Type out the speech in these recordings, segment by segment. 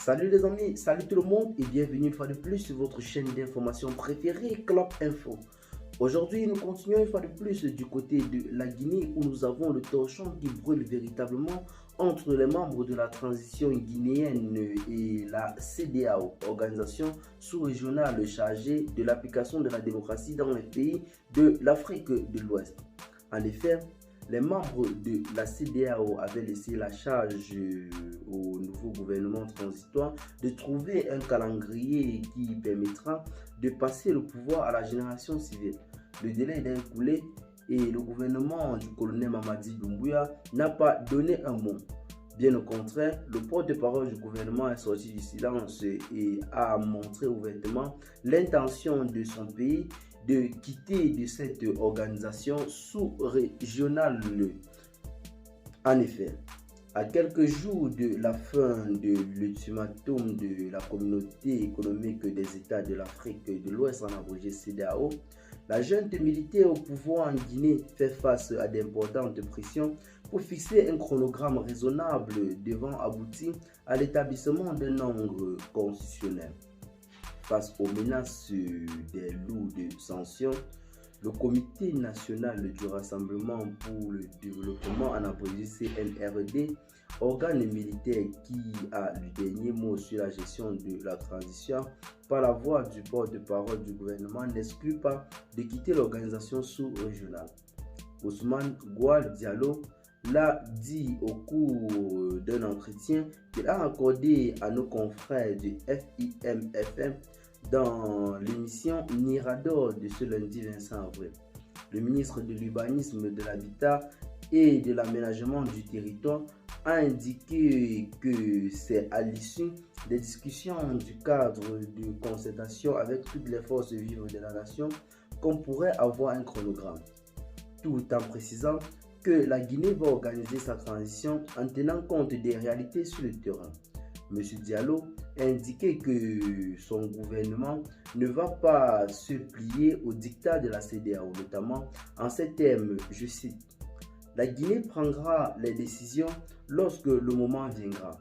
Salut les amis, salut tout le monde et bienvenue une fois de plus sur votre chaîne d'information préférée, Clop Info. Aujourd'hui, nous continuons une fois de plus du côté de la Guinée où nous avons le torchon qui brûle véritablement entre les membres de la transition guinéenne et la CEDEAO, organisation sous-régionale chargée de l'application de la démocratie dans les pays de l'Afrique de l'Ouest. En effet, les membres de la CEDEAO avaient laissé la charge au nouveau gouvernement transitoire de trouver un calendrier qui permettra de passer le pouvoir à la génération civile. Le délai est écoulé et le gouvernement du colonel Mamadi Doumbouya n'a pas donné un mot. Bien au contraire, le porte-parole du gouvernement est sorti du silence et a montré ouvertement l'intention de son pays de quitter de cette organisation sous-régionale. En effet, à quelques jours de la fin de l'ultimatum de la communauté économique des États de l'Afrique de l'Ouest, en abrégé CEDEAO, la junte militaire au pouvoir en Guinée fait face à d'importantes pressions pour fixer un chronogramme raisonnable devant aboutir à l'établissement d'un ordre constitutionnel. Face aux menaces des lots de sanctions, le Comité national du Rassemblement pour le développement, en abrégé CNRD, organe militaire qui a le dernier mot sur la gestion de la transition par la voix du porte-parole du gouvernement, n'exclut pas de quitter l'organisation sous-régionale. Ousmane Goual Diallo l'a dit au cours d'un entretien qu'il a accordé à nos confrères du FIMFM dans l'émission Mirador de ce lundi 25 avril. Le ministre de l'Urbanisme, de l'Habitat et de l'Aménagement du territoire a indiqué que c'est à l'issue des discussions du cadre de concertation avec toutes les forces vives de la nation qu'on pourrait avoir un chronogramme, tout en précisant que la Guinée va organiser sa transition en tenant compte des réalités sur le terrain. M. Diallo a indiqué que son gouvernement ne va pas se plier au diktat de la CEDEAO, notamment en ces termes, je cite, « La Guinée prendra les décisions lorsque le moment viendra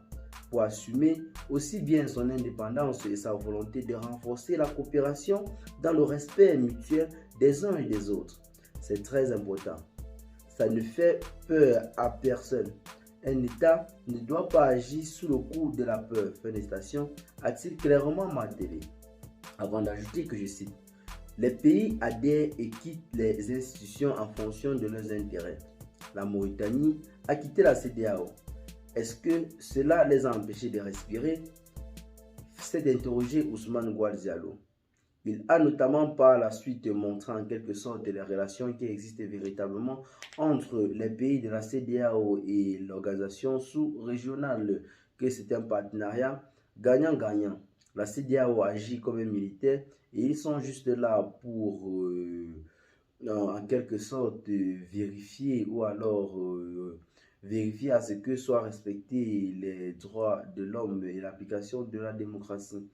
pour assumer aussi bien son indépendance et sa volonté de renforcer la coopération dans le respect mutuel des uns et des autres. C'est très important. Ça ne fait peur à personne. Un État ne doit pas agir sous le coup de la peur. » Fin de citation, a-t-il clairement martelé. Avant d'ajouter que je cite, « Les pays adhèrent et quittent les institutions en fonction de leurs intérêts. La Mauritanie a quitté la CEDEAO. Est-ce que cela les a empêchés de respirer ?» s'est interrogé Ousmane Goual Diallo. Il a notamment par la suite montré en quelque sorte les relations qui existent véritablement entre les pays de la CEDEAO et l'organisation sous-régionale, que c'est un partenariat gagnant-gagnant. La CEDEAO agit comme un militaire et ils sont juste là pour en quelque sorte vérifier ou alors vérifier à ce que soient respectés les droits de l'homme et l'application de la démocratie.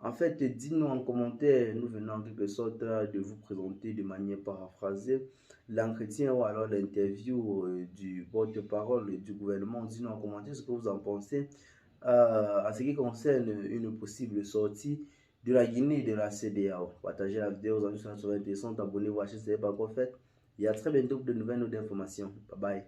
En fait, dites-nous en commentaire, nous venons en quelque sorte de vous présenter de manière paraphrasée l'entretien ou alors l'interview du porte-parole du gouvernement. Dites-nous en commentaire ce que vous en pensez en ce qui concerne une possible sortie de la Guinée et de la CEDEAO. Partagez la vidéo, vous en êtes intéressant, abonnez-vous à la chaîne si ce n'est pas encore fait. Et à très bientôt pour de nouvelles notes d'informations. Bye bye.